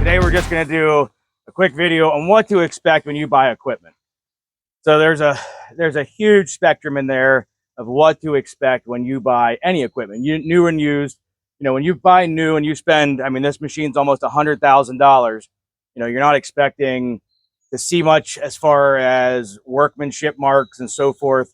today we're just going to do a quick video on what to expect when you buy equipment. So there's a huge spectrum in there of what to expect when you buy any equipment, new and used. You know, when you buy new and you spend, I mean, this machine's almost $100,000. You know, you're not expecting to see much as far as workmanship marks and so forth.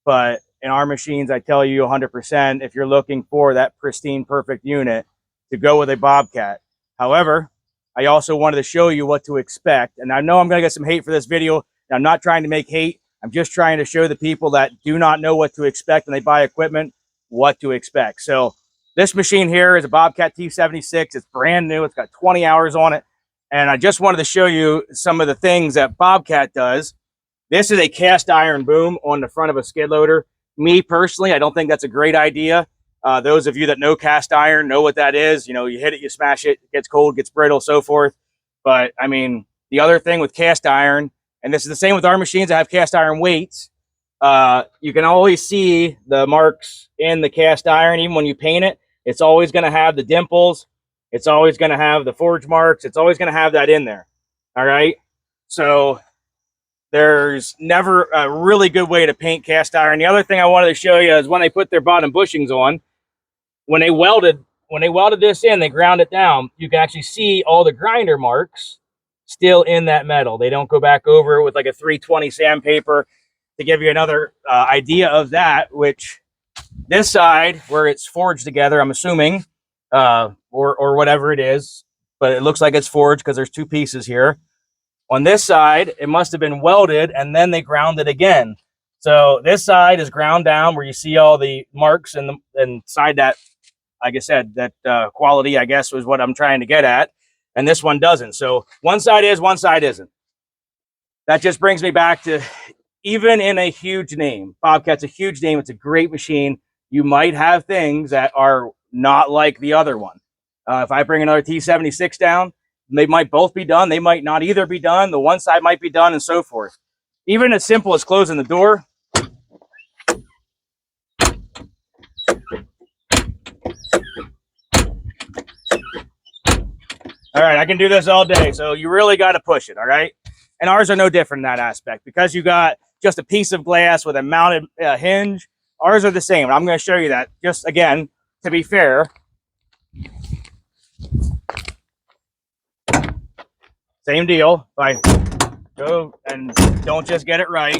But in our machines, I tell you 100%, if you're looking for that pristine, perfect unit, to go with a Bobcat. However, I also wanted to show you what to expect. And I know I'm going to get some hate for this video. And I'm not trying to make hate. I'm just trying to show the people that do not know what to expect when they buy equipment, what to expect. So this machine here is a Bobcat T76. It's brand new. It's got 20 hours on it. And I just wanted to show you some of the things that Bobcat does. This is a cast iron boom on the front of a skid loader. Me personally, I don't think that's a great idea. Those of you that know cast iron know what that is. You know, you hit it, you smash it, it gets cold, gets brittle, so forth. But I mean, the other thing with cast iron, and this is the same with our machines that have cast iron weights, you can always see the marks in the cast iron. Even when you paint it, it's always going to have the dimples. It's always going to have the forge marks. It's always going to have that in there. All right. So there's never a really good way to paint cast iron. The other thing I wanted to show you is when they put their bottom bushings on, when they welded this in, they ground it down, you can actually see all the grinder marks still in that metal. They don't go back over it with like a 320 sandpaper. To give you another idea of that, which this side where it's forged together, I'm assuming, or whatever it is, but it looks like it's forged because there's two pieces here. On this side, it must have been welded and then they ground it again. So this side is ground down where you see all the marks and inside that, like I said, that quality, I guess, was what I'm trying to get at. And this one doesn't. So one side is, one side isn't. That just brings me back to, even in a huge name, Bobcat's a huge name. It's a great machine. You might have things that are not like the other one. If I bring another T76 down, they might both be done. They might not either be done. The one side might be done and so forth. Even as simple as closing the door. All right, I can do this all day. So you really got to push it, all right? And ours are no different in that aspect. Because you got just a piece of glass with a mounted hinge, ours are the same. And I'm going to show you that. Just, again, to be fair. Same deal. If I go and don't just get it right,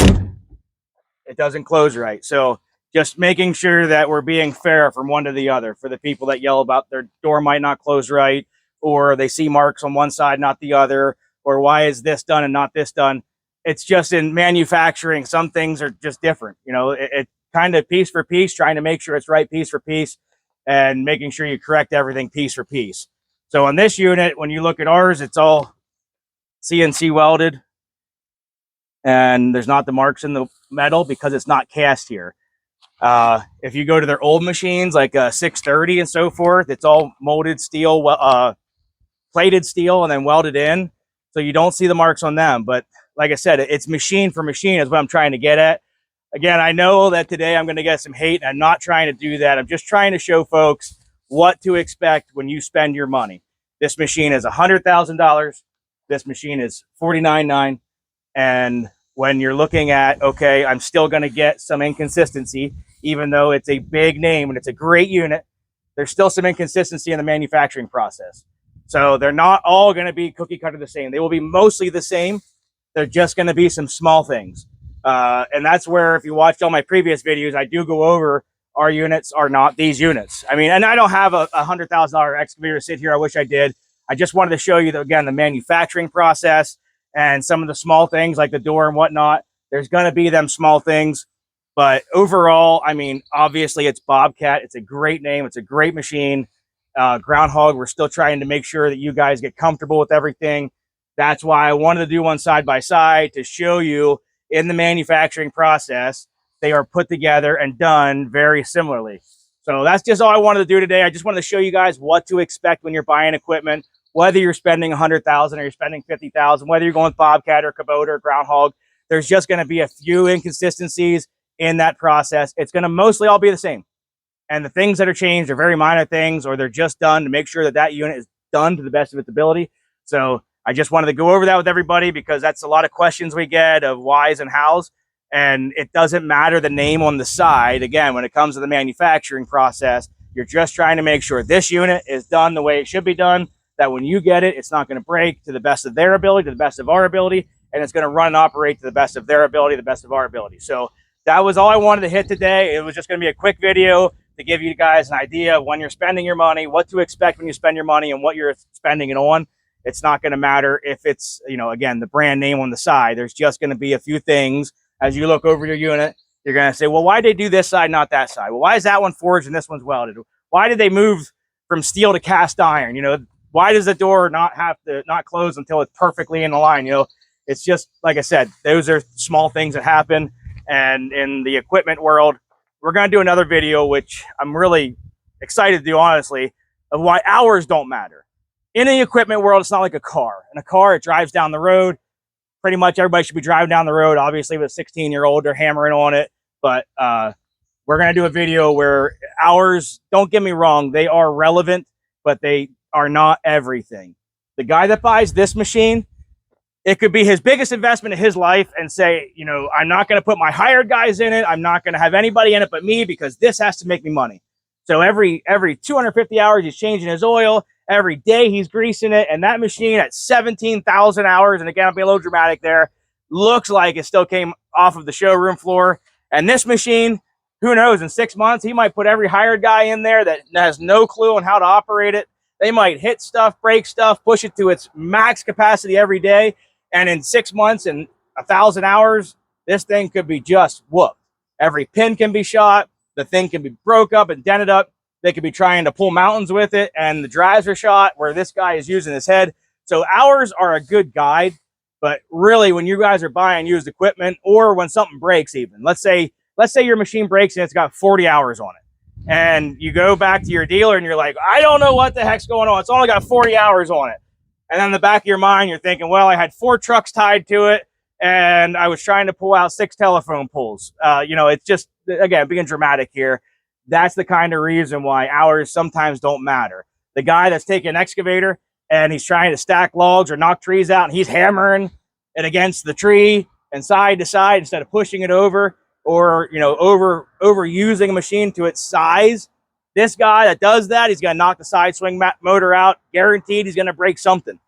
it doesn't close right. So just making sure that we're being fair from one to the other for the people that yell about their door might not close right, or they see marks on one side, not the other, or why is this done and not this done? It's just in manufacturing, some things are just different. You know, it kind of piece for piece, trying to make sure it's right piece for piece and making sure you correct everything piece for piece. So on this unit, when you look at ours, it's all CNC welded and there's not the marks in the metal because it's not cast here. If you go to their old machines like 630 and so forth, it's all molded steel, plated steel and then welded in, so you don't see the marks on them. But like I said, it's machine for machine is what I'm trying to get at. Again, I know that today I'm going to get some hate, and I'm not trying to do that. I'm just trying to show folks what to expect when you spend your money. This machine is $100,000. This machine is $49,900. And when you're looking at, okay, I'm still going to get some inconsistency, even though it's a big name and it's a great unit, there's still some inconsistency in the manufacturing process. So they're not all going to be cookie cutter the same. They will be mostly the same. They're just going to be some small things. And that's where, if you watched all my previous videos, I do go over our units are not these units. I mean, and I don't have a $100,000 excavator sit here. I wish I did. I just wanted to show you that, again, the manufacturing process and some of the small things like the door and whatnot. There's going to be them small things. But overall, I mean, obviously it's Bobcat. It's a great name. It's a great machine. GroundHog, we're still trying to make sure that you guys get comfortable with everything. That's why I wanted to do one side by side to show you in the manufacturing process, they are put together and done very similarly. So that's just all I wanted to do today. I just wanted to show you guys what to expect when you're buying equipment, whether you're spending $100,000 or you're spending $50,000, whether you're going Bobcat or Kubota or GroundHog. There's just going to be a few inconsistencies in that process. It's going to mostly all be the same. And the things that are changed are very minor things, or they're just done to make sure that that unit is done to the best of its ability. So I just wanted to go over that with everybody because that's a lot of questions we get of whys and hows. And it doesn't matter the name on the side. Again, when it comes to the manufacturing process, you're just trying to make sure this unit is done the way it should be done, that when you get it, it's not going to break to the best of their ability, to the best of our ability, and it's going to run and operate to the best of their ability, the best of our ability. So that was all I wanted to hit today. It was just going to be a quick video to give you guys an idea of when you're spending your money, what to expect when you spend your money, and what you're spending it on. It's not going to matter if it's, again, the brand name on the side. There's just going to be a few things as you look over your unit. You're going to say, well, why did they do this side, not that side? Well, why is that one forged and this one's welded? Why did they move from steel to cast iron? Why does the door not close until it's perfectly in the line? It's just, like I said, those are small things that happen. And in the equipment world, we're going to do another video, which I'm really excited to do, honestly, of why hours don't matter. In the equipment world, it's not like a car. In a car, it drives down the road. Pretty much everybody should be driving down the road. Obviously, with a 16-year-old, they're hammering on it. But we're going to do a video where hours, don't get me wrong, they are relevant, but they are not everything. The guy that buys this machine, it could be his biggest investment in his life, and say, I'm not going to put my hired guys in it. I'm not going to have anybody in it but me because this has to make me money. So every 250 hours, he's changing his oil. Every day he's greasing it. And that machine at 17,000 hours, and again, I'll be a little dramatic there, looks like it still came off of the showroom floor. And this machine, who knows, in 6 months, he might put every hired guy in there that has no clue on how to operate it. They might hit stuff, break stuff, push it to its max capacity every day. And in 6 months and 1,000 hours, this thing could be just whooped. Every pin can be shot. The thing can be broke up and dented up. They could be trying to pull mountains with it, and the drives are shot where this guy is using his head. So hours are a good guide, but really when you guys are buying used equipment, or when something breaks even, let's say your machine breaks and it's got 40 hours on it, and you go back to your dealer and you're like, I don't know what the heck's going on. It's only got 40 hours on it. And then in the back of your mind, you're thinking, well, I had 4 trucks tied to it, and I was trying to pull out 6 telephone poles. It's just, again, being dramatic here. That's the kind of reason why hours sometimes don't matter. The guy that's taking an excavator and he's trying to stack logs or knock trees out, and he's hammering it against the tree and side to side instead of pushing it over, or overusing a machine to its size. This guy that does that, he's going to knock the side swing motor out. Guaranteed he's going to break something.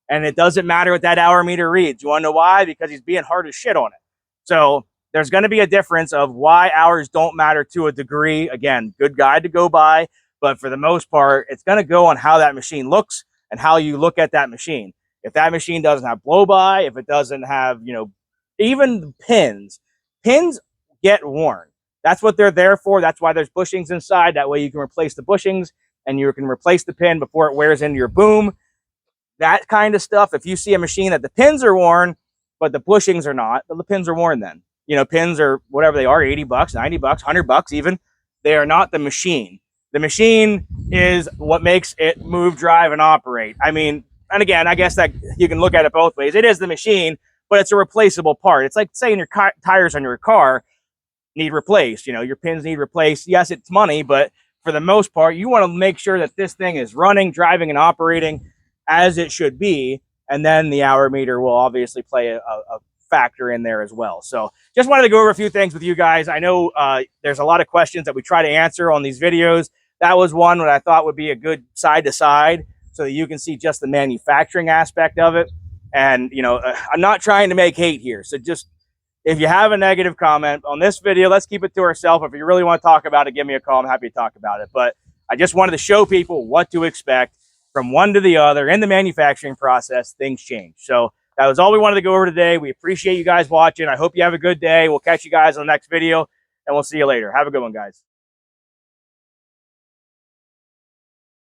And it doesn't matter what that hour meter reads. You want to know why? Because he's being hard as shit on it. So there's going to be a difference of why hours don't matter to a degree. Again, good guide to go by. But for the most part, it's going to go on how that machine looks and how you look at that machine. If that machine doesn't have blow-by, if it doesn't have, even pins get worn. That's what they're there for. That's why there's bushings inside. That way you can replace the bushings and you can replace the pin before it wears into your boom. That kind of stuff. If you see a machine that the pins are worn, but the bushings are not, but the pins are worn then. Pins are whatever they are, 80 bucks, 90 bucks, 100 bucks even. They are not the machine. The machine is what makes it move, drive, and operate. I mean, and again, I guess that you can look at it both ways. It is the machine, but it's a replaceable part. It's like saying your tires on your car need replaced. Your pins need replaced. Yes, it's money, but for the most part, you want to make sure that this thing is running, driving, and operating as it should be. And then the hour meter will obviously play a factor in there as well. So just wanted to go over a few things with you guys. I know there's a lot of questions that we try to answer on these videos. That was one that I thought would be a good side to side so that you can see just the manufacturing aspect of it. And, I'm not trying to make hate here. So just, if you have a negative comment on this video, let's keep it to ourselves. If you really want to talk about it, give me a call. I'm happy to talk about it. But I just wanted to show people what to expect from one to the other. In the manufacturing process, things change. So that was all we wanted to go over today. We appreciate you guys watching. I hope you have a good day. We'll catch you guys on the next video, and we'll see you later. Have a good one, guys.